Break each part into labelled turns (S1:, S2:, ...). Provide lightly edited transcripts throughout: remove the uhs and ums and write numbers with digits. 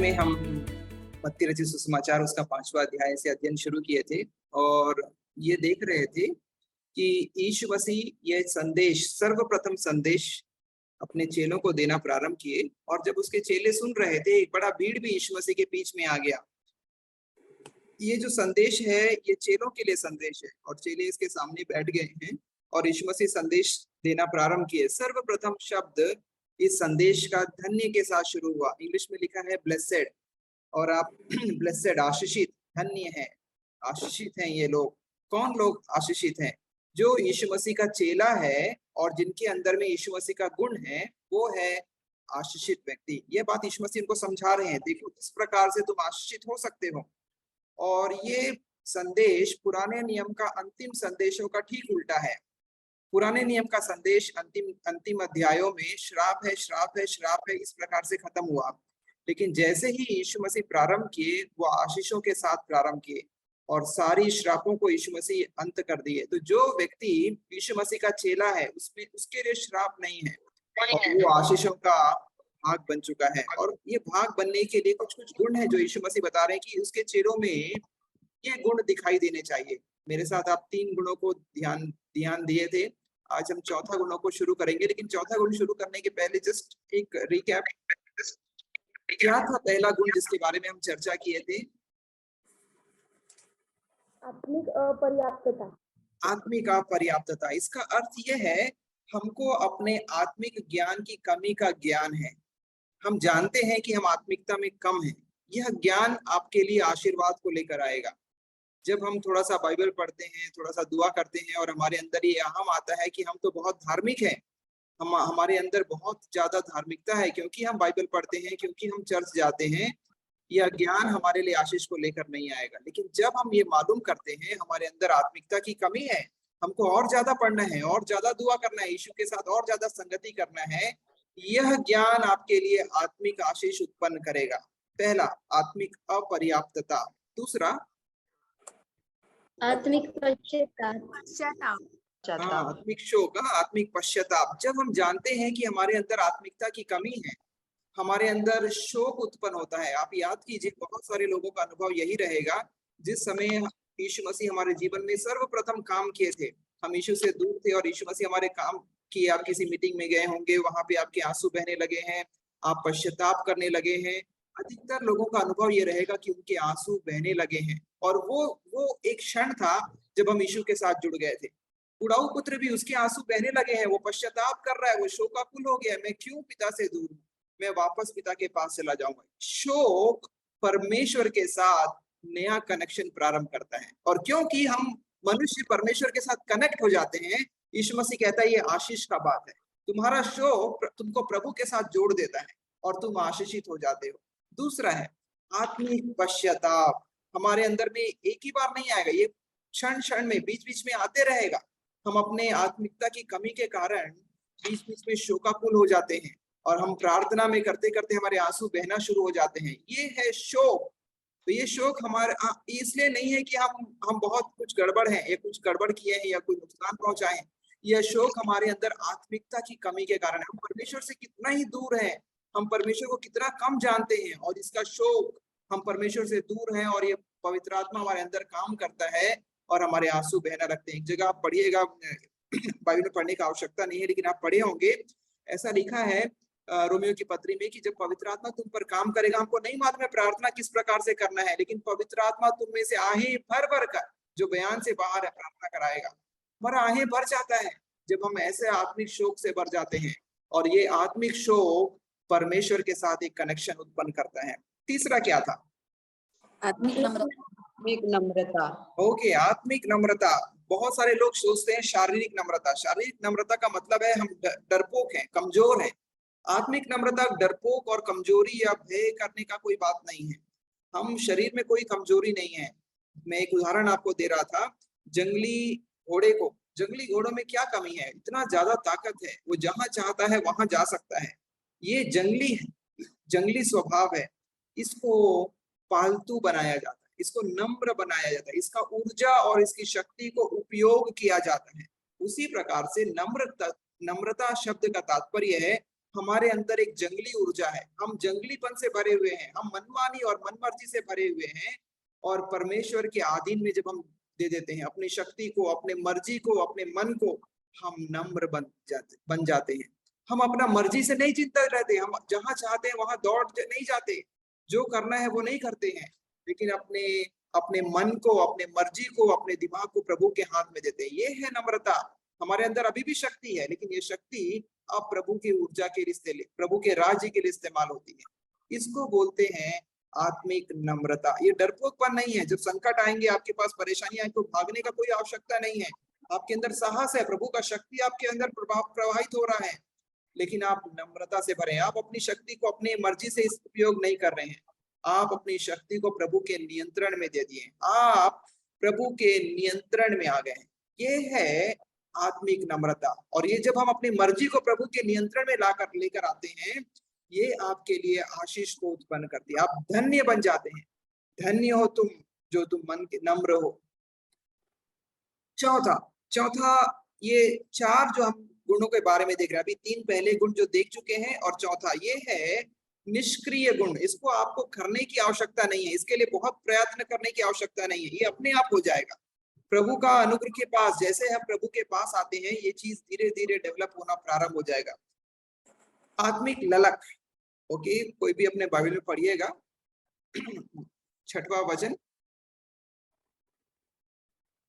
S1: में हम मत्ती रचित सुसमाचार उसका 5वां अध्याय से अध्ययन शुरू किए थे और ये देख रहे थे कि यीशु मसीह ये संदेश, सर्वप्रथम संदेश अपने चेलों को देना प्रारंभ किए और जब उसके चेले सुन रहे थे, एक बड़ा भीड़ भी यीशु मसीह के बीच में आ गया। ये जो संदेश है, ये चेलों के लिए संदेश है और चेले इसके सामने बैठ गए हैं और यीशु मसीह संदेश देना प्रारंभ किए। सर्वप्रथम शब्द इस संदेश का धन्य के साथ शुरू हुआ। इंग्लिश में लिखा है ब्लेसेड, और आप ब्लेसेड आशीषित, धन्य है, आशीषित हैं ये लोग। कौन लोग आशीषित हैं? जो यीशु मसीह का चेला है और जिनके अंदर में यीशु मसीह का गुण है, वो है आशीषित व्यक्ति। ये बात यीशु मसीह उनको समझा रहे हैं, देखो किस प्रकार से तुम आशीषित हो सकते हो। और ये संदेश पुराने नियम का अंतिम संदेशों का ठीक उल्टा है। पुराने नियम का संदेश अंतिम अध्यायों में श्राप है, श्राप है, श्राप है, इस प्रकार से खत्म हुआ। लेकिन जैसे ही यीशु मसीह प्रारंभ किए, वो आशीषों के साथ प्रारंभ किए और सारी श्रापों को यीशु मसीह अंत कर दिए। तो जो व्यक्ति यीशु मसीह का चेला है, उसमें उसके लिए श्राप नहीं है और वो आशीषों का भाग बन चुका है। और ये भाग बनने के लिए कुछ कुछ गुण है जो यीशु मसीह बता रहे हैं कि उसके चेलों में ये गुण दिखाई देने चाहिए। मेरे साथ आप 3 गुणों को ध्यान दिए थे। आज हम चौथा गुणों को शुरू करेंगे, लेकिन चौथा गुण शुरू करने के पहले जस्ट एक रिकैप। क्या था पहला गुण जिसके बारे में हम चर्चा किए थे?
S2: आत्मिक अपर्याप्तता।
S1: आत्मिक अपर्याप्तता, इसका अर्थ यह है हमको अपने आत्मिक ज्ञान की कमी का ज्ञान है। हम जानते हैं कि हम आत्मिकता में कम हैं। यह ज्ञान आपके लिए आशीर्वाद को लेकर आएगा। जब हम थोड़ा सा बाइबल पढ़ते हैं, थोड़ा सा दुआ करते हैं और हमारे अंदर ये अहम आता है कि हम तो बहुत धार्मिक हैं, हमारे अंदर बहुत ज्यादा धार्मिकता है क्योंकि हम बाइबल पढ़ते हैं, क्योंकि हम चर्च जाते हैं, यह ज्ञान हमारे लिए आशीष को लेकर नहीं आएगा। लेकिन जब हम ये मालूम करते हैं हमारे अंदर आत्मिकता की कमी है, हमको और ज्यादा पढ़ना है, और ज्यादा दुआ करना है, यीशु के साथ और ज्यादा संगति करना है, यह ज्ञान आपके लिए आत्मिक आशीष उत्पन्न करेगा। पहला, आत्मिक अपर्याप्तता। दूसरा,
S2: आत्मिक पश्चाताप।
S1: आत्मिक शोक, आत्मिक पश्चाताप। जब हम जानते हैं कि हमारे अंदर आत्मिकता की कमी है, हमारे अंदर शोक उत्पन्न होता है। आप याद कीजिए, बहुत सारे लोगों का अनुभव यही रहेगा। जिस समय यीशु मसीह हमारे जीवन में सर्वप्रथम काम किए थे, हम यीशु से दूर थे और यीशु मसीह हमारे काम किए। आप किसी मीटिंग में गए होंगे, वहां पे आपके आंसू बहने लगे हैं, आप पश्चाताप करने लगे हैं। अधिकतर लोगों का अनुभव ये रहेगा कि उनके आंसू बहने लगे हैं और वो एक क्षण था जब हम यीशु के साथ जुड़ गए थे। उड़ाऊ पुत्र भी, उसके आंसू बहने लगे हैं, वो पश्चाताप कर रहा है, वो शोकाकुल हो गया, मैं क्यों पिता से दूर हूं, मैं वापस पिता के पास चला जाऊंगा। शोक परमेश्वर के साथ नया कनेक्शन प्रारंभ करता है, और क्योंकि हम मनुष्य परमेश्वर के साथ कनेक्ट हो जाते हैं, यीशु मसीह कहता है ये आशीष का बात है। तुम्हारा शोक तुमको प्रभु के साथ जोड़ देता है और तुम आशीषित हो जाते हो। दूसरा है आत्मिक पश्चाताप। हमारे अंदर में एक ही बार नहीं आएगा, ये क्षण क्षण में, बीच बीच में आते रहेगा। हम अपने आत्मिकता की कमी के कारण बीच बीच में शोकाकुल हो जाते हैं और हम प्रार्थना में करते करते हमारे आंसू बहना शुरू हो जाते हैं। ये है शोक। तो ये शोक हमारे इसलिए नहीं है कि हम बहुत कुछ गड़बड़ हैं या कुछ गड़बड़ किए हैं या कोई नुकसान पहुंचाए हैं। यह शोक हमारे अंदर आत्मिकता की कमी के कारण है। हम परमेश्वर से कितना ही दूर हैं, हम परमेश्वर को कितना कम जानते हैं, और इसका शोक, हम परमेश्वर से दूर हैं और ये पवित्र आत्मा हमारे अंदर काम करता है और हमारे आंसू बहना लगते हैं। एक जगह आप पढ़िएगा, बाइबल में पढ़ने की आवश्यकता नहीं है लेकिन आप पढ़े होंगे, ऐसा लिखा है रोमियो की पत्री में कि जब पवित्र आत्मा तुम पर काम करेगा, हमको नहीं मालूम है प्रार्थना किस प्रकार से करना है, लेकिन पवित्र आत्मा तुम में से आहें भर भर कर, जो बयान से बाहर है, प्रार्थना कराएगा। हमारा आहें भर जाता है जब हम ऐसे आत्मिक शोक से भर जाते हैं, और ये आत्मिक शोक परमेश्वर के साथ एक कनेक्शन उत्पन्न करता है। तीसरा क्या था?
S3: आत्मिक नम्रता।
S1: ओके, आत्मिक नम्रता। बहुत सारे लोग सोचते हैं शारीरिक नम्रता। शारीरिक नम्रता का मतलब है हम डरपोक हैं, कमजोर हैं। आत्मिक नम्रता डरपोक और कमजोरी या भय करने का कोई बात नहीं है। हम शरीर में कोई कमजोरी नहीं है। मैं एक उदाहरण आपको दे रहा था, जंगली घोड़े को, जंगली घोड़ों में क्या कमी है? इतना ज्यादा ताकत है, वो जहां चाहता है वहां जा सकता है। ये जंगली है, जंगली स्वभाव है। इसको पालतू बनाया जाता है, इसको नम्र बनाया जाता है, इसका ऊर्जा और इसकी शक्ति को उपयोग किया जाता है। उसी प्रकार से नम्रता शब्द का तात्पर्य है हमारे अंदर एक जंगली ऊर्जा है, हम जंगलीपन से भरे हुए हैं, हम मनमानी और मनमर्जी से भरे हुए हैं। और परमेश्वर के अधीन में जब हम दे देते हैं अपनी शक्ति को, अपने मर्जी को, अपने मन को, हम नम्र बन जाते हैं। हम अपना मर्जी से नहीं चिंता रहते, हम जहां चाहते हैं वहां दौड़ नहीं जाते, जो करना है वो नहीं करते हैं, लेकिन अपने अपने मन को, अपने मर्जी को, अपने दिमाग को प्रभु के हाथ में देते हैं। ये है नम्रता। हमारे अंदर अभी भी शक्ति है, लेकिन ये शक्ति अब प्रभु की ऊर्जा के रिश्ते, प्रभु के राज्य के लिए इस्तेमाल होती है। इसको बोलते हैं आत्मिक नम्रता। ये डरपोकपन नहीं है। जब संकट आएंगे, आपके पास परेशानी आएंगे, तो भागने का कोई आवश्यकता नहीं है। आपके अंदर साहस है, प्रभु का शक्ति आपके अंदर प्रवाहित हो रहा है, लेकिन आप नम्रता से भरे। आप अपनी शक्ति को अपनी मर्जी से उपयोग नहीं कर रहे हैं, आप अपनी शक्ति को प्रभु के नियंत्रण में दे दिए, आप प्रभु के नियंत्रण में आ गए हैं। ये है आत्मिक नम्रता। और ये जब हम अपनी मर्जी को प्रभु के नियंत्रण में लेकर आते हैं, ये आपके लिए आशीष को उत्पन्न करती है। आप धन्य बन जाते हैं। धन्य हो तुम जो तुम मन के नम्र हो। चौथा ये 4 जो हम गुणों के बारे में देख रहे हैं, अभी 3 पहले गुण जो देख चुके हैं, और चौथा ये है निष्क्रिय गुण। इसको आपको करने की आवश्यकता नहीं है, इसके लिए बहुत प्रयत्न करने की आवश्यकता नहीं है, ये अपने आप हो जाएगा। प्रभु का अनुग्रह के पास, जैसे हम प्रभु के पास आते हैं, ये चीज धीरे धीरे डेवलप होना प्रारंभ हो जाएगा। आत्मिक ललक। ओके, कोई भी अपने बाइबल में पढ़िएगा 6वां वचन।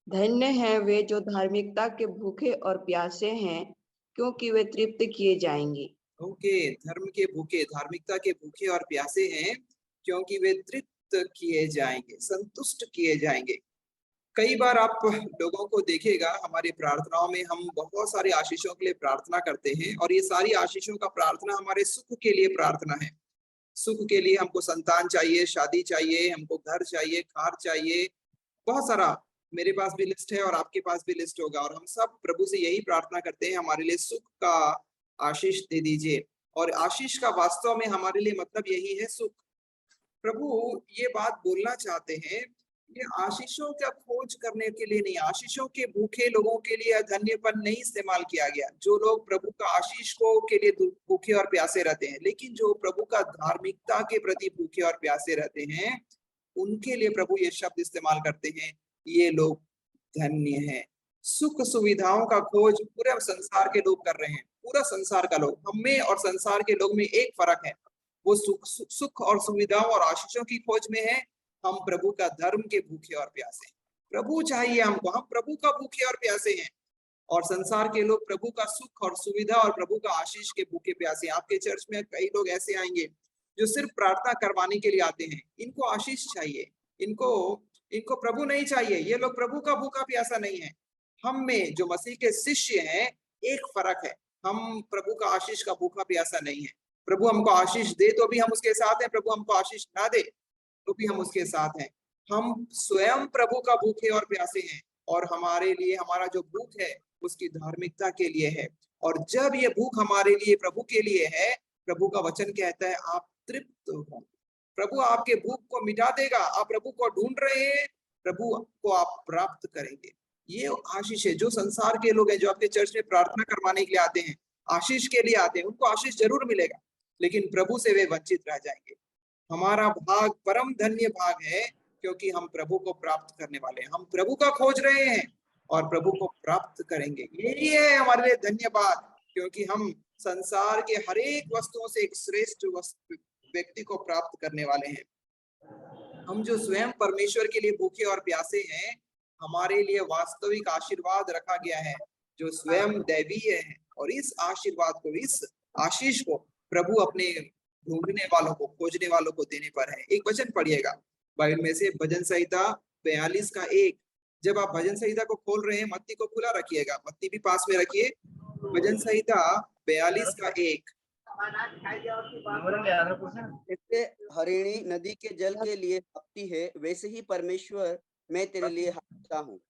S3: धन्य है वे जो धार्मिकता के भूखे और प्यासे हैं, क्योंकि वे तृप्त किए जाएंगे।
S1: ओके, धर्म के भूखे, धार्मिकता के भूखे और प्यासे हैं, क्योंकि वे तृप्त किए जाएंगे, संतुष्ट किए जाएंगे। कई बार आप लोगों को देखिएगा, हमारी प्रार्थनाओं में हम बहुत सारे आशीषों के लिए प्रार्थना करते हैं, और ये सारी आशीषों का प्रार्थना हमारे सुख के लिए प्रार्थना है। सुख के लिए हमको संतान चाहिए, शादी चाहिए, हमको घर चाहिए, कार चाहिए, बहुत सारा। मेरे पास भी लिस्ट है और आपके पास भी लिस्ट होगा, और हम सब प्रभु से यही प्रार्थना करते हैं, हमारे लिए सुख का आशीष दे दीजिए। और आशीष का वास्तव में हमारे लिए मतलब यही है, सुख। प्रभु ये बात बोलना चाहते हैं, ये आशीषों का खोज करने के लिए नहीं, आशीषों के भूखे लोगों के लिए धन्यपन नहीं इस्तेमाल किया गया, जो लोग प्रभु का आशीष को के लिए भूखे और प्यासे रहते हैं। लेकिन जो प्रभु का धार्मिकता के प्रति भूखे और प्यासे रहते हैं, उनके लिए प्रभु ये शब्द इस्तेमाल करते हैं, ये लोग धन्य हैं। सुख सुविधाओं का खोज पूरे संसार के लोग कर रहे हैं, पूरा संसार का लोग। हम में और संसार के लोग में एक फर्क है, वो सुख और सुविधाओं और आशीषों की खोज में है। हम प्रभु का धर्म के भूखे और प्यासे हैं। प्रभु चाहिए हमको, हम प्रभु का भूखे और प्यासे हैं। और संसार के लोग प्रभु का सुख और सुविधा और प्रभु का आशीष के भूखे प्यासे हैं। आपके चर्च में कई लोग ऐसे आएंगे जो सिर्फ प्रार्थना करवाने के लिए आते हैं, इनको आशीष चाहिए, इनको प्रभु नहीं चाहिए। ये लोग प्रभु का भूखा प्यासा नहीं है। हम में जो मसीह के शिष्य हैं, एक फर्क है, हम प्रभु का आशीष का भूखा प्यासा नहीं है। प्रभु हमको आशीष दे तो भी हम उसके साथ हैं, प्रभु हमको आशीष ना दे तो भी हम उसके साथ हैं। हम स्वयं प्रभु का भूखे और प्यासे हैं, और हमारे लिए हमारा जो भूख है उसकी धार्मिकता के लिए है। और जब ये भूख हमारे लिए प्रभु के लिए है, प्रभु का वचन कहता है आप तृप्त हो। प्रभु आपके भूख को मिटा देगा। आप प्रभु को ढूंढ रहे हैं, प्रभु को आप प्राप्त करेंगे। ये आशीष है। जो संसार के लोग हैं, जो आपके चर्च में प्रार्थना करवाने के लिए आते हैं, आशीष के लिए आते हैं, उनको आशीष जरूर मिलेगा, लेकिन प्रभु से वे वंचित रह जाएंगे। हमारा भाग परम धन्य भाग है, क्योंकि हम प्रभु को प्राप्त करने वाले हैं। हम प्रभु का खोज रहे हैं और प्रभु को प्राप्त करेंगे। यही है हमारे लिए धन्यवाद, क्योंकि हम संसार के हर एक वस्तुओं से एक श्रेष्ठ व्यक्ति को प्राप्त करने वाले हैं। हम जो स्वयं परमेश्वर के लिए भूखे और प्यासे हैं, हमारे लिए वास्तविक आशीर्वाद रखा गया है जो स्वयं दैवीय है। और इस आशीर्वाद को, इस आशीष को प्रभु अपने ढूंढने वालों को, खोजने वालों को देने पर है। एक वचन पढ़िएगा बाइबल में से, भजन संहिता 42 का 1। जब आप भजन संहिता को खोल रहे हैं, मत्ती को खुला रखिएगा, मत्ती भी पास में रखिए। भजन संहिता 42 का 1।
S4: जैसे हरिणी नदी के जल के लिए हाँफती है, वैसे ही परमेश्वर मैं तेरे लिए हाँफता हूँ।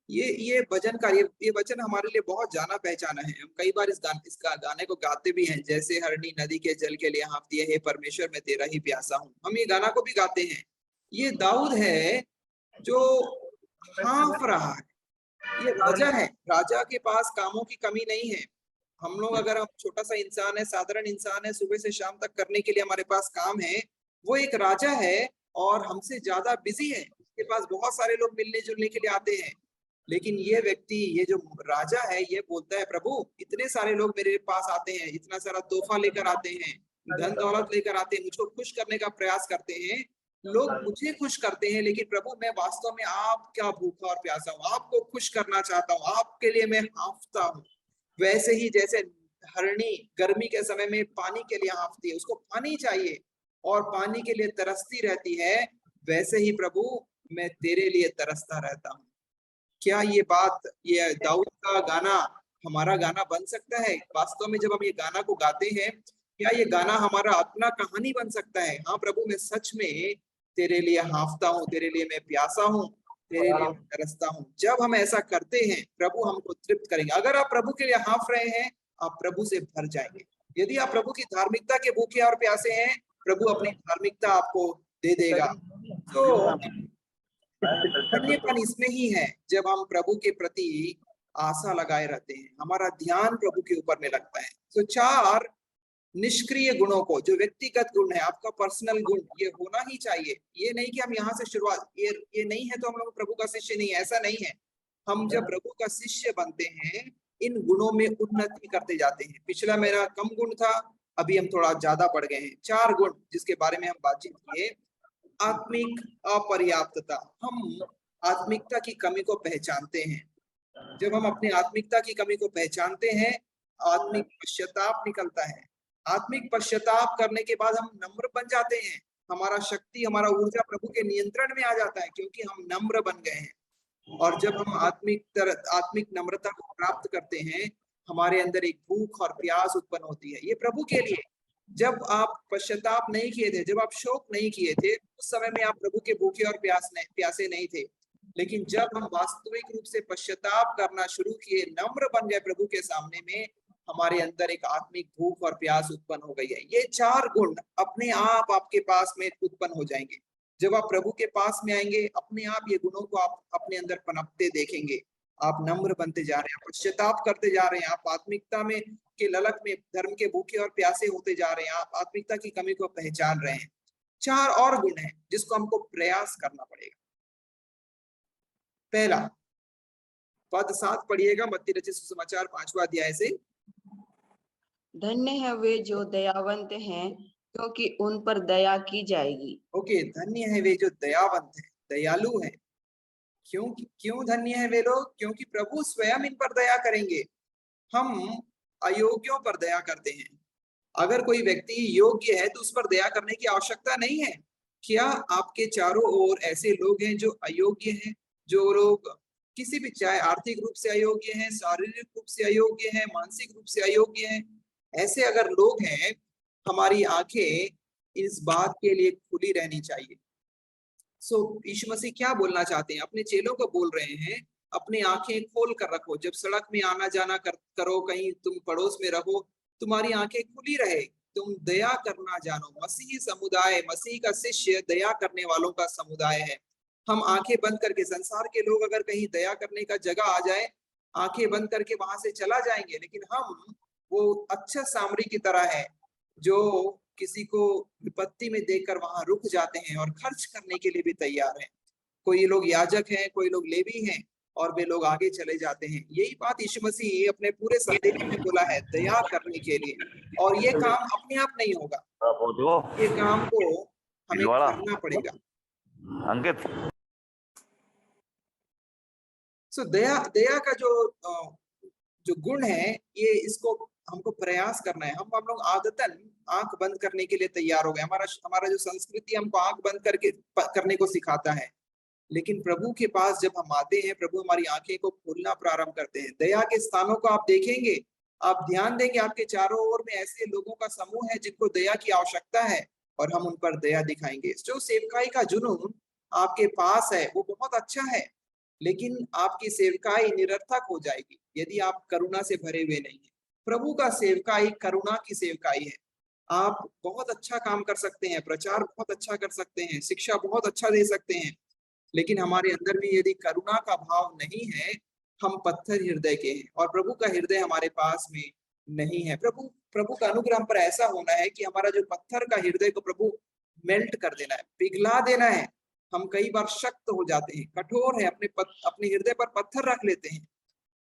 S1: ये भजन का ये वचन हमारे लिए बहुत जाना पहचाना है। हम कई बार इस गाने को गाते भी हैं, जैसे हरिणी नदी के जल के लिए हाँफती है, हे परमेश्वर मैं तेरा ही प्यासा हूँ। हम ये गाना को भी गाते हैं। ये दाऊद है जो हाँफ रहा है। ये राजा है, राजा के पास कामों की कमी नहीं है। हम लोग अगर हम छोटा सा इंसान है, साधारण इंसान है, सुबह से शाम तक करने के लिए हमारे पास काम है, वो एक राजा है और हमसे ज्यादा बिजी है, उसके पास बहुत सारे लोग मिलने जुलने के लिए आते हैं। लेकिन ये व्यक्ति, ये जो राजा है, ये बोलता है प्रभु इतने सारे लोग मेरे पास आते हैं, इतना सारा तोहफा लेकर आते हैं, धन दौलत लेकर आते हैं, मुझको खुश करने का प्रयास करते हैं, लोग मुझे खुश करते हैं, लेकिन प्रभु मैं वास्तव में आपका भूखा और प्यासा हूँ, आपको खुश करना चाहता हूँ, आपके लिए मैं हाँफता हूँ। वैसे ही जैसे हरणी गर्मी के समय में पानी के लिए हाँफती है, उसको पानी चाहिए और पानी के लिए तरसती रहती है, वैसे ही प्रभु मैं तेरे लिए तरसता रहता हूँ। क्या ये बात, ये दाऊद का गाना हमारा गाना बन सकता है? वास्तव में जब हम ये गाना को गाते हैं, क्या ये गाना हमारा अपना कहानी बन सकता है? हाँ प्रभु मैं सच में तेरे लिए हाँफता हूँ, तेरे लिए मैं प्यासा हूँ, तेरे लिए मैं तरसता हूँ। जब हम ऐसा करते हैं, प्रभु हमको तृप्त करेंगे। अगर आप प्रभु के लिए हाँफ रहे हैं, आप प्रभु से भर जाएंगे। यदि आप प्रभु की धार्मिकता के भूखे और प्यासे हैं, प्रभु अपनी धार्मिकता आपको दे देगा। तो धन्यपन इसमें ही है जब हम प्रभु के प्रति आशा लगाए रहते हैं, हमारा ध्यान प्रभु के ऊपर में लगता है। तो 4 निष्क्रिय गुणों को, जो व्यक्तिगत गुण है, आपका पर्सनल गुण, ये होना ही चाहिए। ये नहीं कि हम यहाँ से शुरुआत, ये नहीं है तो हम लोग प्रभु का शिष्य नहीं है, ऐसा नहीं है। हम जब प्रभु का शिष्य बनते हैं, इन गुणों में उन्नति करते जाते हैं। पिछला मेरा कम गुण था, अभी हम थोड़ा ज्यादा बढ़ गए हैं। 4 गुण जिसके बारे में हम बातचीत किए। आत्मिक अपर्याप्तता, हम आत्मिकता की कमी को पहचानते हैं। जब हम अपनी आत्मिकता की कमी को पहचानते हैं, आत्मिक पश्चाताप निकलता है। आत्मिक पश्चाताप करने के बाद हम नम्र बन जाते हैं, हमारा शक्ति, हमारा ऊर्जा प्रभु के नियंत्रण में आ जाता है, क्योंकि हम नम्र बन गए हैं। और जब हम आत्मिक नम्रता को प्राप्त करते हैं, हमारे अंदर एक भूख और प्यास उत्पन्न होती है, ये प्रभु के लिए। जब आप पश्चाताप नहीं किए थे, जब आप शोक नहीं किए थे, उस समय में आप प्रभु के भूखे और प्यासे नहीं थे। लेकिन जब हम वास्तविक रूप से पश्चाताप करना शुरू किए, नम्र बन गए प्रभु के सामने में, हमारे अंदर एक आत्मिक भूख और प्यास उत्पन्न हो गई है। ये 4 गुण अपने आप आपके पास में उत्पन्न हो जाएंगे। जब आप प्रभु के पास में आएंगे, अपने आप ये गुणों को आप अपने अंदर पनपते देखेंगे। आप नम्र बनते जा रहे हैं, पश्चाताप करते जा रहे हैं, आप आत्मिकता में के ललक में धर्म के भूखे और प्यासे होते जा रहे हैं, आप आत्मिकता की कमी को पहचान रहे हैं। 4 और गुण हैं जिसको हमको प्रयास करना पड़ेगा। पहला, पद 7 पढ़िएगा, मत्ती रचित सुसमाचार 5वां अध्याय से।
S3: धन्य है वे जो दयावंत हैं, क्योंकि उन पर दया की जाएगी।
S1: ओके, धन्य है वे जो दयावंत हैं, दयालु हैं। क्यों धन्य है वे लोग? क्योंकि प्रभु स्वयं इन पर दया करेंगे। हम अयोग्यों पर दया करते हैं। अगर कोई व्यक्ति योग्य है तो उस पर दया करने की आवश्यकता नहीं है। क्या आपके चारों ओर ऐसे लोग हैं जो अयोग्य हैं? जो लोग किसी भी, चाहे आर्थिक रूप से अयोग्य हैं, शारीरिक रूप से अयोग्य हैं, मानसिक रूप से अयोग्य हैं, ऐसे अगर लोग हैं, हमारी आंखें इस बात के लिए खुली रहनी चाहिए। यीशु मसीह क्या बोलना चाहते हैं? अपने चेलों को बोल रहे हैं, अपनी आंखें खोल कर रखो। जब सड़क में आना जाना करो, कहीं तुम पड़ोस में रहो, तुम्हारी आंखें खुली रहे, तुम दया करना जानो। मसीही समुदाय, मसीह का शिष्य दया करने वालों का समुदाय है। हम आंखें बंद करके, संसार के लोग अगर कहीं दया करने का जगह आ जाए, आंखें बंद करके वहां से चला जाएंगे, लेकिन हम वो अच्छा सामरी की तरह है जो किसी को विपत्ति में देखकर वहां रुक जाते हैं और खर्च करने के लिए भी तैयार हैं। कोई लोग याजक हैं, कोई लोग लेवी हैं, और वे लोग आगे चले जाते हैं। यही बात यीशु मसीह अपने पूरे संदेश में बोला है, दया करने के लिए। और ये काम अपने आप नहीं होगा, ये काम को हमें करना पड़ेगा।
S5: अंकित,
S1: दया का जो गुण है, ये इसको हमको प्रयास करना है। हम लोग आदतन आंख बंद करने के लिए तैयार हो गए। हमारा जो संस्कृति हमको आंख बंद करने को सिखाता है। लेकिन प्रभु के पास जब हम आते हैं, प्रभु हमारी आंखें को खोलना प्रारंभ करते हैं। दया के स्थानों को आप देखेंगे, आप ध्यान देंगे, आपके चारों ओर में ऐसे लोगों का समूह है जिनको दया की आवश्यकता है, और हम उन पर दया दिखाएंगे। जो सेवकाई का जुनून आपके पास है वो बहुत अच्छा है, लेकिन आपकी सेवकाई निरर्थक हो जाएगी यदि आप करुणा से भरे हुए नहीं है। प्रभु का सेवकाई करुणा की सेवकाई है। आप बहुत अच्छा काम कर सकते हैं, प्रचार बहुत अच्छा कर सकते हैं, शिक्षा बहुत अच्छा दे सकते हैं, लेकिन हमारे अंदर भी यदि करुणा का भाव नहीं है, हम पत्थर हृदय के हैं। और प्रभु का हृदय हमारे पास में नहीं है। प्रभु प्रभु का अनुग्रह हम पर ऐसा होना है कि हमारा जो पत्थर का हृदय को प्रभु मेल्ट कर देना है, पिघला देना है। हम कई बार शक्त हो जाते हैं, कठोर है, अपने हृदय पर पत्थर रख लेते हैं,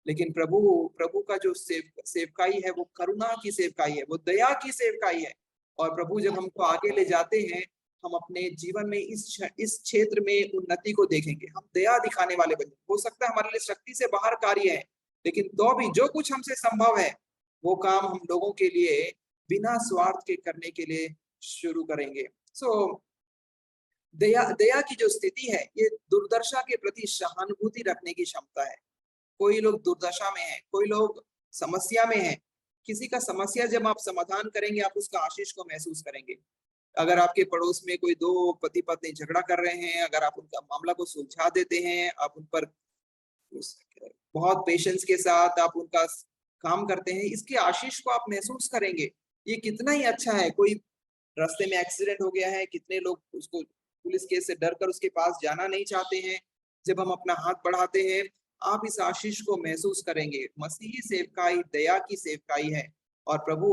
S1: लेकिन प्रभु प्रभु का जो सेवकाई है वो करुणा की सेवकाई है, वो दया की सेवकाई है। और प्रभु जब हमको आगे ले जाते हैं, हम अपने जीवन में इस क्षेत्र में उन्नति को देखेंगे। हम दया दिखाने वाले बने। हो सकता है हमारे लिए शक्ति से बाहर कार्य है, लेकिन तो भी जो कुछ हमसे संभव है वो काम हम लोगों के लिए बिना स्वार्थ के करने के लिए शुरू करेंगे। दया दया की जो स्थिति है, ये दुर्दशा के प्रति सहानुभूति रखने की क्षमता है। कोई लोग दुर्दशा में है, कोई लोग समस्या में है। किसी का समस्या जब आप समाधान करेंगे, आप उसका आशीष को महसूस करेंगे। अगर आपके पड़ोस में कोई दो पति पत्नी झगड़ा कर रहे हैं, अगर आप उनका मामला को सुलझा देते हैं, आप उन पर बहुत पेशेंस के साथ आप उनका काम करते हैं, इसके आशीष को आप महसूस करेंगे। ये कितना ही अच्छा है। कोई रास्ते में एक्सीडेंट हो गया है, कितने लोग उसको पुलिस केस से डर कर उसके पास जाना नहीं चाहते हैं। जब हम अपना हाथ बढ़ाते हैं, आप इस आशीष को महसूस करेंगे। मसीही सेवकाई दया की सेवकाई है, और प्रभु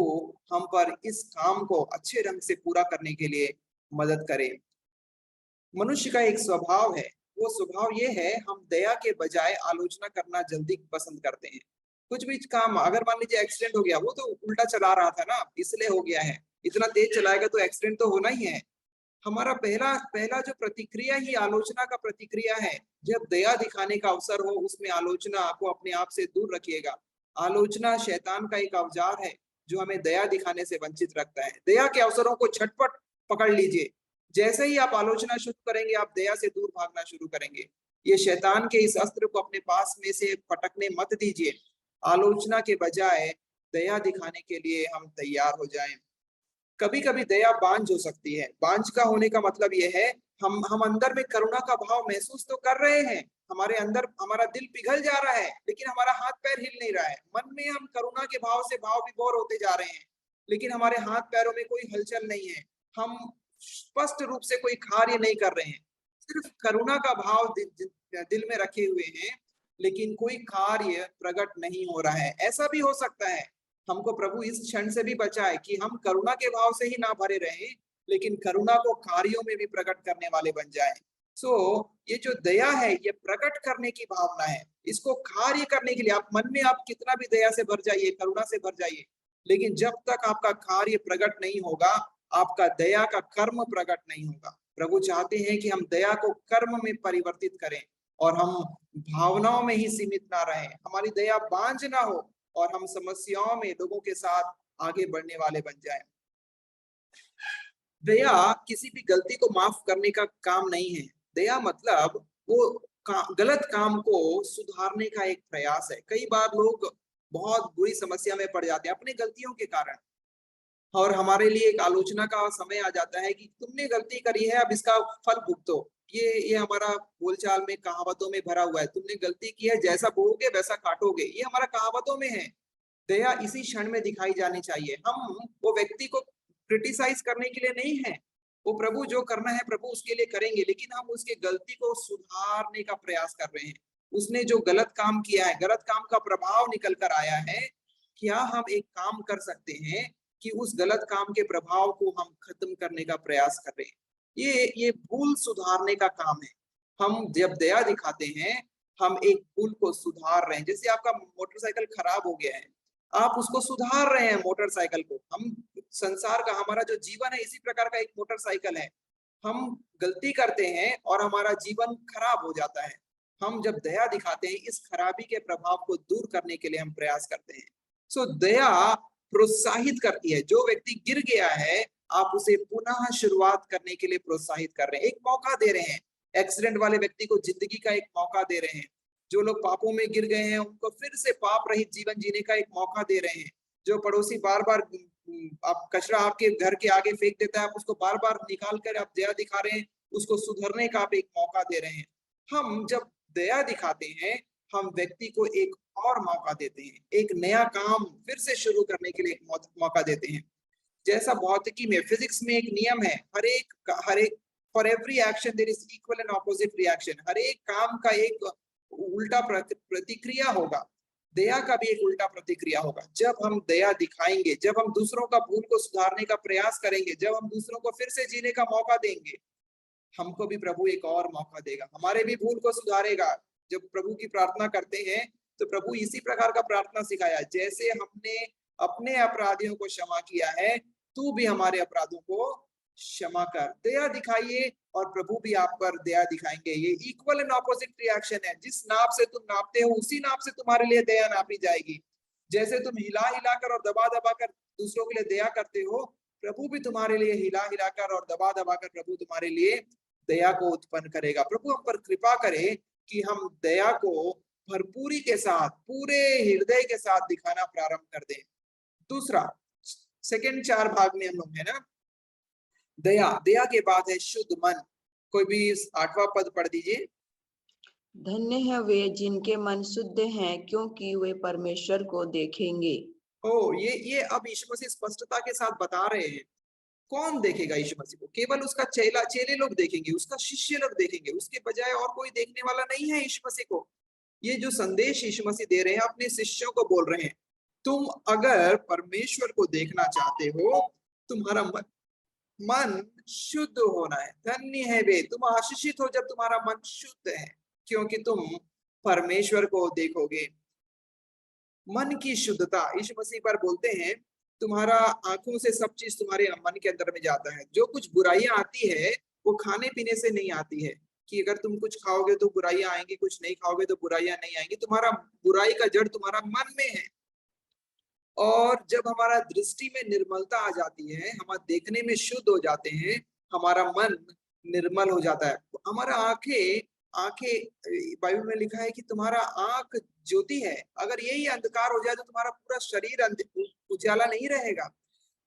S1: हम पर इस काम को अच्छे ढंग से पूरा करने के लिए मदद करें। मनुष्य का एक स्वभाव है, वो स्वभाव ये है, हम दया के बजाय आलोचना करना जल्दी पसंद करते हैं। कुछ भी काम, अगर मान लीजिए एक्सीडेंट हो गया, वो तो उल्टा चला रहा था ना, इसलिए हो गया है, इतना तेज चलाएगा तो एक्सीडेंट तो होना ही है। हमारा पहला पहला जो प्रतिक्रिया ही आलोचना का प्रतिक्रिया है। जब दया दिखाने का अवसर हो, उसमें आलोचना को अपने आप से दूर रखिएगा। आलोचना शैतान का एक औजार है जो हमें दया दिखाने से वंचित रखता है। दया के अवसरों को झटपट पकड़ लीजिए। जैसे ही आप आलोचना शुरू करेंगे, आप दया से दूर भागना शुरू करेंगे। ये शैतान के इस अस्त्र को अपने पास में से पटकने मत दीजिए। आलोचना के बजाय दया दिखाने के लिए हम तैयार हो जाएं। कभी कभी दया बांझ हो सकती है। बांझ का होने का मतलब यह है, हम अंदर में करुणा का भाव महसूस तो कर रहे हैं, हमारे अंदर हमारा दिल पिघल जा रहा है, लेकिन हमारा हाथ पैर हिल नहीं रहा है। मन में हम करुणा के भाव से भाव विभोर होते जा रहे हैं, लेकिन हमारे हाथ पैरों में कोई हलचल नहीं है। हम स्पष्ट रूप से कोई कार्य नहीं कर रहे हैं, सिर्फ करुणा का भाव दिल में रखे हुए हैं, लेकिन कोई कार्य प्रकट नहीं हो रहा है। ऐसा भी हो सकता है। हमको प्रभु इस क्षण से भी बचाए कि हम करुणा के भाव से ही ना भरे रहें, लेकिन करुणा को कार्यों में भी प्रकट करने वाले बन जाएं। ये जो दया है, ये प्रकट करने की भावना है। इसको कार्य करने के लिए आप मन में आप कितना भी दया से भर जाइए, करुणा से भर जाइए, लेकिन जब तक आपका कार्य प्रकट नहीं होगा, आपका दया का कर्म प्रकट नहीं होगा। प्रभु चाहते हैं कि हम दया को कर्म में परिवर्तित करें और हम भावनाओं में ही सीमित ना रहें। हमारी दया बांझ ना हो और हम समस्याओं में लोगों के साथ आगे बढ़ने वाले बन जाएं। दया किसी भी गलती को माफ करने का काम नहीं है। दया मतलब वो गलत काम को सुधारने का एक प्रयास है। कई बार लोग बहुत बुरी समस्या में पड़ जाते हैं अपनी गलतियों के कारण, और हमारे लिए एक आलोचना का समय आ जाता है कि तुमने गलती करी है, अब इसका फल भुगतो। ये हमारा बोलचाल में कहावतों में भरा हुआ है, तुमने गलती की है, जैसा बोओगे वैसा काटोगे, ये हमारा कहावतों में है। दया इसी क्षण में दिखाई जानी चाहिए। हम वो व्यक्ति को क्रिटिसाइज करने के लिए नहीं है, वो प्रभु जो करना है प्रभु उसके लिए करेंगे, लेकिन हम उसके गलती को सुधारने का प्रयास कर रहे हैं। उसने जो गलत काम किया है, गलत काम का प्रभाव निकल कर आया है, क्या हम एक काम कर सकते हैं कि उस गलत काम के प्रभाव को हम खत्म करने का प्रयास कर रहे हैं। ये भूल सुधारने का काम है। हम जब दया दिखाते हैं, हम एक भूल को सुधार रहे हैं। जैसे आपका मोटरसाइकिल खराब हो गया है, आप उसको सुधार रहे हैं मोटरसाइकिल को। हम संसार का, हमारा जो जीवन है इसी प्रकार का एक मोटरसाइकिल है। हम गलती करते हैं और हमारा जीवन खराब हो जाता है। हम जब दया दिखाते हैं, इस खराबी के प्रभाव को दूर करने के लिए हम प्रयास करते हैं। दया प्रोत्साहित करती है। जो व्यक्ति गिर गया है, आप उसे पुनः शुरुआत करने के लिए प्रोत्साहित कर रहे हैं, एक मौका दे रहे हैं। एक्सीडेंट वाले व्यक्ति को जिंदगी का एक मौका दे रहे हैं। जो लोग पापों में गिर गए हैं, उनको फिर से पाप रहित जीवन जीने का एक मौका दे रहे हैं। जो पड़ोसी बार बार आप कचरा आपके घर के आगे फेंक देता है, आप उसको बार बार निकाल कर आप दया दिखा रहे हैं, उसको सुधरने का आप एक मौका दे रहे हैं। हम जब दया दिखाते हैं, हम व्यक्ति को एक और मौका देते हैं, एक नया काम फिर से शुरू करने के लिए एक मौका देते हैं। जैसा भौतिकी में, फिजिक्स में एक नियम है, हर एक for every action there is equal and opposite reaction. हर एक काम का एक उल्टा प्रतिक्रिया होगा। दया का भी एक उल्टा प्रतिक्रिया होगा। जब हम दया दिखाएंगे, जब हम दूसरों का भूल को सुधारने का प्रयास करेंगे, जब हम दूसरों को फिर से जीने का मौका देंगे, हमको भी प्रभु एक और मौका देगा, हमारे भी भूल को सुधारेगा। जब प्रभु की प्रार्थना करते हैं तो प्रभु इसी प्रकार का प्रार्थना सिखाया, जैसे हमने अपने अपराधियों को क्षमा किया है, तू भी हमारे अपराधों को क्षमा कर। दया दिखाइए और प्रभु भी आप पर दया दिखाएंगे। ये इक्वल एंड ऑपोजिट रिएक्शन है। जिस नाप से तुम नापते हो उसी नाप से तुम्हारे लिए दया नापी जाएगी। जैसे तुम हिला हिलाकर और दबा दबा कर दूसरों के लिए दया करते हो, प्रभु भी तुम्हारे लिए हिला हिलाकर और दबा दबा कर प्रभु तुम्हारे लिए दया को उत्पन्न करेगा। प्रभु हम पर कृपा करे कि हम दया को भरपूरी के साथ, पूरे हृदय के साथ दिखाना प्रारंभ कर दें। दूसरा, सेकंड 4 भाग में हम लोग है ना, दया, दया के बाद है शुद्ध मन। कोई भी 8वां पद पढ़ दीजिए।
S3: धन्य है वे जिनके मन शुद्ध हैं, क्योंकि वे परमेश्वर को देखेंगे।
S1: ये अब यीशु मसीह स्पष्टता के साथ बता रहे हैं। कौन देखेगा यीशु मसीह को? केवल उसका चेले लोग देखेंगे, उसका शिष्य लोग देखेंगे, उसके बजाय और कोई देखने वाला नहीं है यीशु मसीह को। ये जो संदेश यीशु मसीह दे रहे हैं, अपने शिष्यों को बोल रहे हैं, तुम अगर परमेश्वर को देखना चाहते हो, तुम्हारा मन शुद्ध होना है। धन्य है वे, तुम आशीषित हो जब तुम्हारा मन शुद्ध है, क्योंकि तुम परमेश्वर को देखोगे। मन की शुद्धता, यीशु मसीह पर बोलते हैं, तुम्हारा आंखों से सब चीज तुम्हारे मन के अंदर में जाता है। जो कुछ बुराइयां आती है वो खाने पीने से नहीं आती है, कि अगर तुम कुछ खाओगे तो बुराइयां आएंगी, कुछ नहीं खाओगे तो बुराइयां नहीं आएंगी। तुम्हारा बुराई का जड़ तुम्हारा मन में है। और जब हमारा दृष्टि में निर्मलता आ जाती है, हम देखने में शुद्ध हो जाते हैं, हमारा मन निर्मल हो जाता है। हमारा आंखें बाइबल में लिखा है कि तुम्हारा आंख ज्योति है। अगर यही अंधकार हो जाए तो तुम्हारा पूरा शरीर उजाला नहीं रहेगा।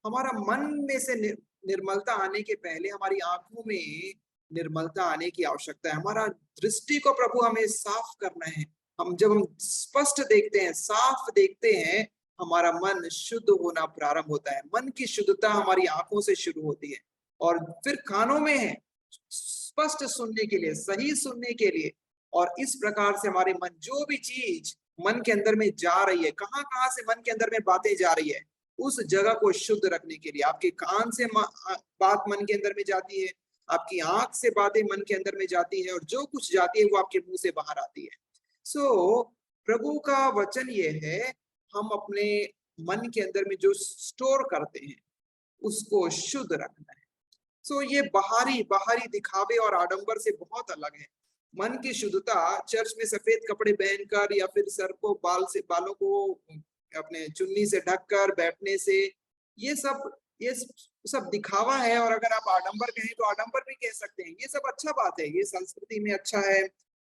S1: हमारा मन में से निर्मलता आने के पहले हमारी आंखों में निर्मलता आने की आवश्यकता है। हमारा दृष्टि को प्रभु हमें साफ करना है। जब हम स्पष्ट देखते हैं, साफ देखते हैं, हमारा मन शुद्ध होना प्रारंभ होता है। मन की शुद्धता हमारी आंखों से शुरू होती है और फिर कानों में है, स्पष्ट सुनने के लिए, सही सुनने के लिए। और इस प्रकार से हमारे मन, जो भी चीज मन के अंदर में जा रही है, कहाँ से मन के अंदर में बातें जा रही है, उस जगह को शुद्ध रखने के लिए आपके कान से बात मन के अंदर में जाती है, आपकी आंख से बातें मन के अंदर में जाती है, और जो कुछ जाती है वो आपके मुंह से बाहर आती है। सो प्रभु का वचन ये है, हम अपने मन के अंदर में जो स्टोर करते हैं उसको शुद्ध रखना है। सो ये बाहरी दिखावे और आडंबर से बहुत अलग है। मन की शुद्धता चर्च में सफेद कपड़े पहनकर या फिर सर को बालों को अपने चुन्नी से ढककर बैठने से, ये सब दिखावा है। और अगर आप आडंबर कहें तो आडंबर भी कह सकते हैं। ये सब अच्छा बात है, ये संस्कृति में अच्छा है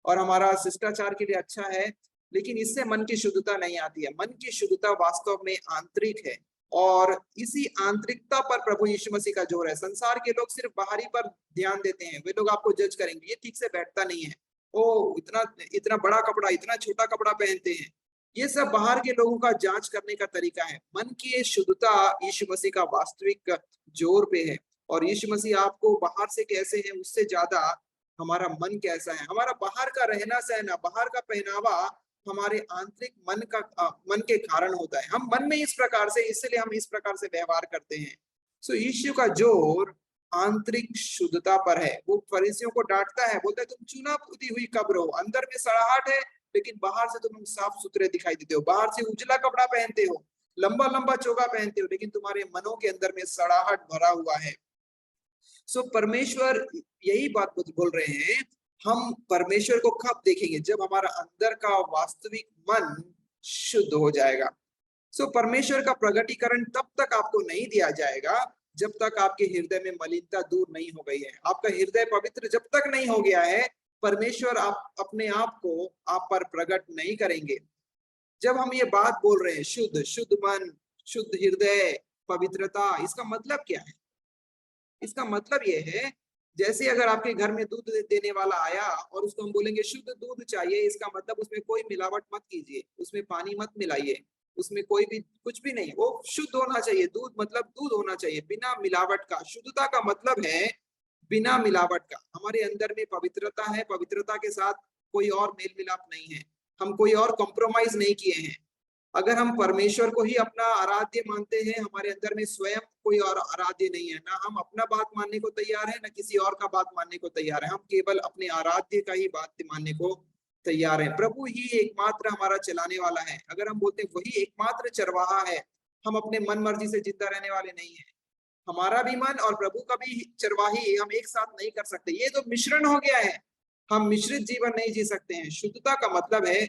S1: और हमारा शिष्टाचार के लिए अच्छा है, लेकिन इससे मन की शुद्धता नहीं आती है। मन की शुद्धता वास्तव में आंतरिक है और इसी आंतरिकता पर प्रभु यीशु मसीह का जोर है। संसार के लोग सिर्फ बाहरी पर ध्यान देते हैं। वे लोग आपको जज करेंगे, ये ठीक से बैठता नहीं है, ओ इतना बड़ा कपड़ा, इतना छोटा कपड़ा पहनते हैं। ये सब बाहर के लोगों का जांच करने का तरीका है। मन की शुद्धता यीशु मसीह का वास्तविक जोर पे है। और यीशु मसीह आपको बाहर से कैसे है उससे ज्यादा हमारा मन कैसा है, हमारा बाहर का रहना सहना, बाहर का पहनावा हमारे आंतरिक मन के कारण होता है। हम मन में इस प्रकार से, इसलिए हम इस प्रकार से व्यवहार करते हैं। सो यीशु का जोर आंतरिक शुद्धता पर है। वो फरीसियों को डांटता है, बोलता है तुम चूना पुती हुई कब्र हो, अंदर में सड़ाहट है लेकिन बाहर से तुम साफ सुथरे दिखाई देते हो। बाहर से उजला कपड़ा पहनते हो, लंबा लंबा चोगा पहनते हो, लेकिन तुम्हारे मनों के अंदर में सड़ाहट भरा हुआ है। सो परमेश्वर यही बात बोल रहे हैं, हम परमेश्वर को कब देखेंगे? जब हमारा अंदर का वास्तविक मन शुद्ध हो जाएगा। सो परमेश्वर का प्रगटीकरण तब तक आपको नहीं दिया जाएगा जब तक आपके हृदय में मलिनता दूर नहीं हो गई है। आपका हृदय पवित्र जब तक नहीं हो गया है, परमेश्वर अपने आप को आप पर प्रकट नहीं करेंगे। जब हम ये बात बोल रहे हैं शुद्ध मन, शुद्ध हृदय, पवित्रता, इसका मतलब क्या है? इसका मतलब ये है, जैसे अगर आपके घर में दूध देने वाला आया और उसको हम बोलेंगे शुद्ध दूध चाहिए, इसका मतलब उसमें कोई मिलावट मत कीजिए, उसमें पानी मत मिलाइए, उसमें कोई भी कुछ भी नहीं, वो शुद्ध होना चाहिए। दूध मतलब दूध होना चाहिए बिना मिलावट का। शुद्धता का मतलब है बिना मिलावट का। हमारे अंदर में पवित्रता है, पवित्रता के साथ कोई और मेल मिलाप नहीं है। हम कोई और कॉम्प्रोमाइज नहीं किए हैं। अगर हम परमेश्वर को ही अपना आराध्य मानते हैं, हमारे अंदर में स्वयं कोई और आराध्य नहीं है, ना हम अपना बात मानने को तैयार है, ना किसी और का बात मानने को तैयार है। हम केवल अपने आराध्य का ही बात मानने को तैयार है। प्रभु ही एकमात्र हमारा चलाने वाला है। अगर हम बोलते हैं वही एकमात्र चरवाहा है, हम अपने मन मर्जी से जिंदा रहने वाले नहीं है। हमारा भी मन और प्रभु का भी चरवाही हम एक साथ नहीं कर सकते। ये तो मिश्रण हो गया है। हम मिश्रित जीवन नहीं जी सकते हैं। शुद्धता का मतलब है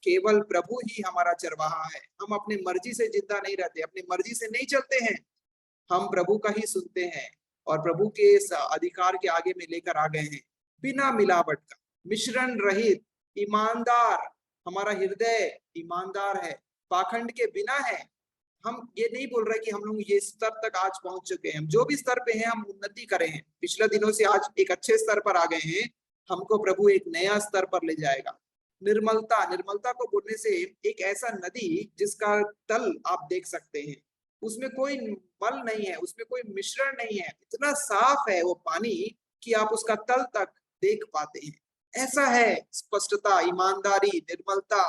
S1: केवल प्रभु ही हमारा चरवाहा है। हम अपनी मर्जी से जिंदा नहीं रहते, अपनी मर्जी से नहीं चलते हैं। हम प्रभु का ही सुनते हैं और प्रभु के अधिकार के आगे में लेकर आ गए हैं, बिना मिलावट का, मिश्रण रहित, ईमानदार। हमारा हृदय ईमानदार है, पाखंड के बिना है। हम ये नहीं बोल रहे कि हम लोग ये स्तर तक आज पहुंच चुके हैं। हम जो भी स्तर पे हैं हम उन्नति करें हैं। पिछले दिनों से आज एक अच्छे स्तर पर आ गए हैं। हमको प्रभु एक नया स्तर पर ले जाएगा। निर्मलता, निर्मलता को बोलने से एक ऐसा नदी जिसका तल आप देख सकते हैं, उसमें कोई मल नहीं है, उसमें कोई मिश्रण नहीं है, इतना साफ है वो पानी कि आप उसका तल तक देख पाते हैं। ऐसा है स्पष्टता, ईमानदारी, निर्मलता,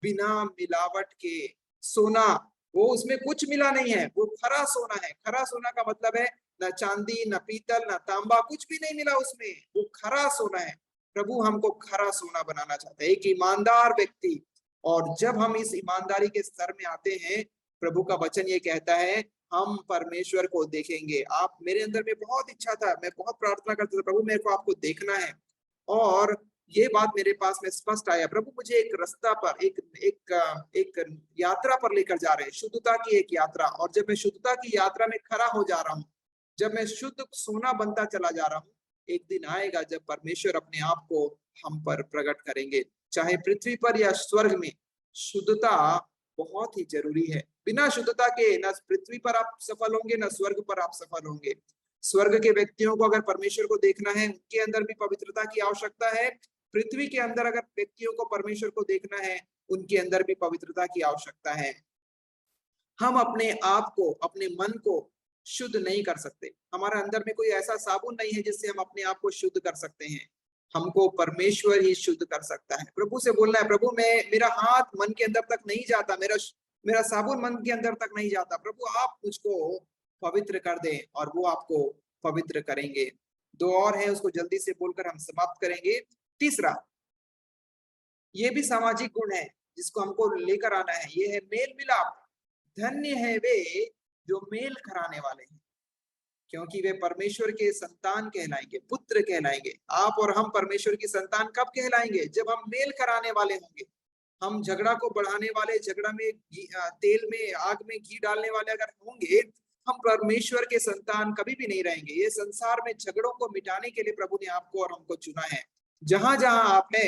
S1: बिना मिलावट के सोना। वो उसमें कुछ मिला नहीं है, वो खरा सोना है। खरा सोना का मतलब है न चांदी, न पीतल, न तांबा, कुछ भी नहीं मिला उसमें, वो खरा सोना है। प्रभु हमको खरा सोना बनाना चाहता है, एक ईमानदार व्यक्ति। और जब हम इस ईमानदारी के स्तर में आते हैं, प्रभु का वचन ये कहता है हम परमेश्वर को देखेंगे। आप, मेरे अंदर में बहुत इच्छा था, मैं बहुत प्रार्थना करता था, प्रभु मेरे को आपको देखना है। और ये बात मेरे पास में स्पष्ट आया, प्रभु मुझे एक रास्ता पर, एक यात्रा पर लेकर जा रहे हैं, शुद्धता की एक यात्रा। और जब मैं शुद्धता की यात्रा में खड़ा हो जा रहा हूँ, जब मैं शुद्ध सोना बनता चला जा रहा हूँ, एक दिन आएगा जब परमेश्वर अपने आप को हम पर प्रकट करेंगे। चाहे पृथ्वी पर या स्वर्ग में, शुद्धता बहुत ही जरूरी है। बिना शुद्धता के न पृथ्वी पर आप सफल होंगे, न स्वर्ग पर आप सफल होंगे। स्वर्ग के व्यक्तियों को अगर परमेश्वर को देखना है, उनके अंदर भी पवित्रता की आवश्यकता है। पृथ्वी के अंदर अगर व्यक्तियों को परमेश्वर को देखना है, उनके अंदर भी पवित्रता की आवश्यकता है। हम अपने आप को, अपने मन को शुद्ध नहीं कर सकते। हमारे अंदर में कोई ऐसा साबुन नहीं है जिससे हम अपने आप को शुद्ध कर सकते हैं। हमको परमेश्वर ही शुद्ध कर सकता है। प्रभु से बोलना है, प्रभु मेरा हाथ मन के अंदर तक नहीं जाता, मेरा साबुन मन के अंदर तक नहीं जाता, प्रभु आप मुझको पवित्र कर दें, और वो आपको पवित्र करेंगे। दो और है, उसको जल्दी से बोलकर हम समाप्त करेंगे। तीसरा, ये भी सामाजिक गुण है जिसको हमको लेकर आना है, ये है मेल मिलाप। धन्य है वे जो मेल कराने वाले हैं, क्योंकि वे परमेश्वर के संतान कहलाएंगे, पुत्र कहलाएंगे। आप और हम परमेश्वर की संतान कब कहलाएंगे? जब हम मेल कराने वाले होंगे। हम झगड़ा को बढ़ाने वाले, झगड़ा में तेल में, आग में घी डालने वाले अगर होंगे, हम परमेश्वर के संतान कभी भी नहीं रहेंगे। ये संसार में झगड़ों को मिटाने के लिए प्रभु ने आपको और हमको चुना है। जहां जहां आपने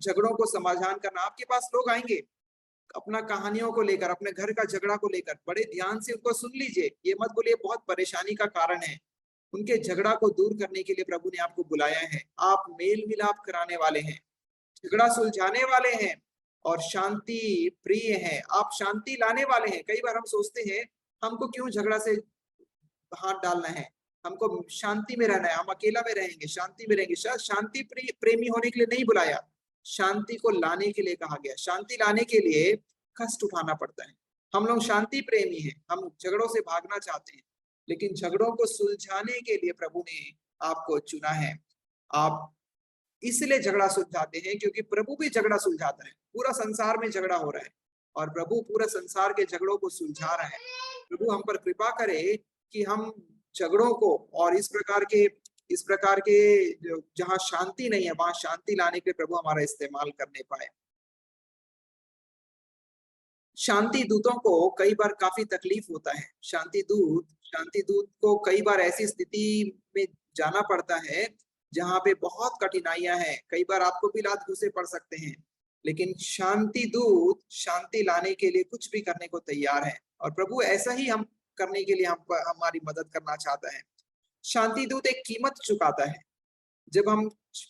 S1: झगड़ों को समाधान करना, आपके पास लोग आएंगे अपना कहानियों को लेकर, अपने घर का झगड़ा को लेकर, बड़े ध्यान से उनको सुन लीजिए। ये मत बोलिए बहुत परेशानी का कारण है। उनके झगड़ा को दूर करने के लिए प्रभु ने आपको बुलाया है। आप मेल मिलाप कराने वाले हैं, झगड़ा सुलझाने वाले हैं और शांति प्रिय हैं। आप शांति लाने वाले हैं। कई बार हम सोचते हैं हमको क्यों झगड़ा से हाथ डालना है, हमको शांति में रहना है, हम अकेला में रहेंगे, शांति में रहेंगे। शांति प्रेमी होने के लिए नहीं बुलाया, शांति को लाने के लिए कहा गया। शांति लाने के लिए कष्ट उठाना पड़ता है। हम लोग शांति प्रेमी हैं, हम झगड़ों से भागना चाहते हैं, लेकिन झगड़ों को सुलझाने के लिए प्रभु ने आपको चुना है। आप इसलिए झगड़ा सुलझाते हैं क्योंकि प्रभु भी झगड़ा सुलझाता है। पूरा संसार में झगड़ा हो रहा है और प्रभु पूरे संसार के झगड़ों को सुलझा रहा है। प्रभु हम पर कृपा करे कि हम झगड़ों को और इस प्रकार के जहां शांति नहीं है वहां शांति लाने के लिए प्रभु हमारा इस्तेमाल करने पाए। शांति दूतों को कई बार काफी तकलीफ होता है। शांति दूत को कई बार ऐसी स्थिति में जाना पड़ता है जहां पे बहुत कठिनाइयां हैं। कई बार आपको भी लात घूंसे पड़ सकते हैं, लेकिन शांति दूत शांति लाने के लिए कुछ भी करने को तैयार है और प्रभु ऐसा ही हम करने के लिए हमारी मदद करना चाहता है। शांति दूत एक कीमत चुकाता है। जब हम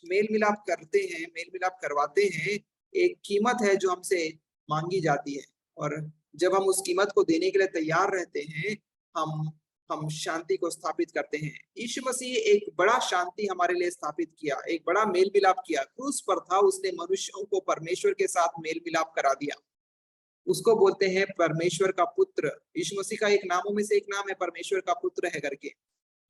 S1: मेल मिलाप करते हैं, मेल मिलाप करवाते हैं, एक कीमत है जो हमसे मांगी जाती है और जब हम उस कीमत को देने के लिए तैयार रहते हैं, हम हम शांति को स्थापित करते हैं। यीशु मसीह एक बड़ा शांति हमारे लिए स्थापित किया, एक बड़ा मेल मिलाप किया। क्रूस पर था, उसने मनुष्यों को परमेश्वर के साथ मेल मिलाप करा दिया। उसको बोलते हैं परमेश्वर का पुत्र। यीशु मसीह का एक नामों में से एक नाम है परमेश्वर का पुत्र है करके।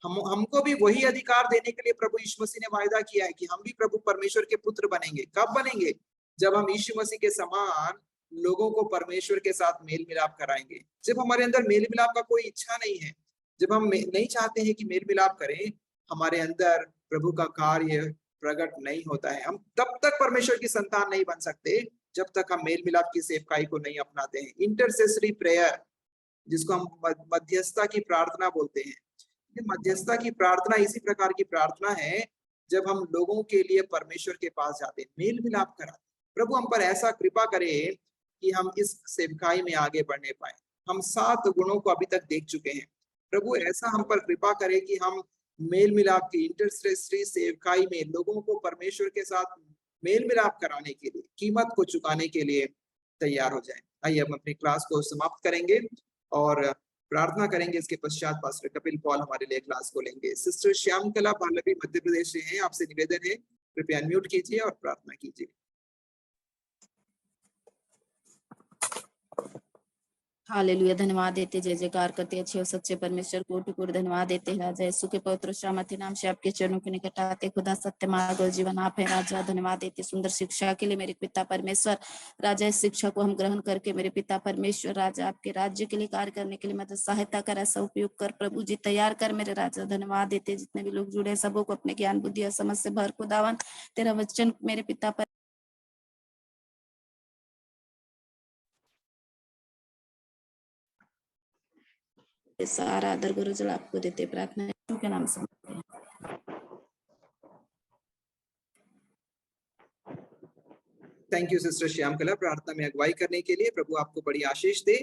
S1: हमको भी वही अधिकार देने के लिए प्रभु यीशु मसीह ने वायदा किया है कि हम भी प्रभु परमेश्वर के पुत्र बनेंगे। कब बनेंगे? जब हम यीशु मसीह के समान लोगों को परमेश्वर के साथ मेल मिलाप कराएंगे। जब हमारे अंदर मेल मिलाप का कोई इच्छा नहीं है, जब हम नहीं चाहते हैं कि मेल मिलाप करें, हमारे अंदर प्रभु का कार्य प्रकट नहीं होता है। हम तब तक परमेश्वर की संतान नहीं बन सकते जब तक हम मेल मिलाप की सेवकाई को नहीं अपनाते हैं। इंटरसेसरी प्रेयर, जिसको हम मध्यस्थता की प्रार्थना बोलते हैं, मध्यस्थता की प्रार्थना इसी प्रकार की प्रार्थना है जब हम लोगों के लिए परमेश्वर के पास जाते हैं, मेल मिलाप कराते। प्रभु हम पर ऐसा कृपा करे कि हम इस सेवकाई में आगे बढ़ने पाए। हम 7 गुणों को अभी तक देख चुके हैं। प्रभु ऐसा हम पर कृपा करे कि हम मेल मिलाप की इंटरसेसरी सेवकाई में लोगों को परमेश्वर के साथ मेल मिलाप कराने के लिए, कीमत को चुकाने के लिए तैयार हो जाएं। आइए हम अपनी क्लास को समाप्त करेंगे और प्रार्थना करेंगे। इसके पश्चात पास्टर कपिल पॉल हमारे लिए क्लास को लेंगे। सिस्टर श्यामकला पालवी मध्य प्रदेश से हैं, आपसे निवेदन है कृपया अनम्यूट कीजिए और प्रार्थना कीजिए।
S5: हालेलुया, धन्यवाद देते, जय जयकार करते अच्छे और सच्चे परमेश्वर को टुकुर धन्यवाद देते हैं राजा यीशु के पवित्र श्रामती नाम से आपके चरणों के निकट आते। खुदा सत्य मार्ग और जीवन आप है राजा। धन्यवाद देते सुंदर शिक्षा के लिए मेरे पिता परमेश्वर राजा। इस शिक्षा को हम ग्रहण करके मेरे पिता परमेश्वर राजा आपके राज्य के लिए कार्य करने के लिए मदद सहायता कर, ऐसा उपयोग कर प्रभु जी, तैयार कर मेरे राजा। धन्यवाद देते जितने भी लोग जुड़े सबों को अपने ज्ञान बुद्धि और समझ से भर खुदावन तेरा वचन मेरे पिता पर सारा आदर गुरुजल आपको देते, प्रार्थना यीशु के नाम से मांगते हैं।
S1: थैंक यू सिस्टर श्यामकला प्रार्थना में अगुवाई करने के लिए। प्रभु आपको बड़ी आशीष दे।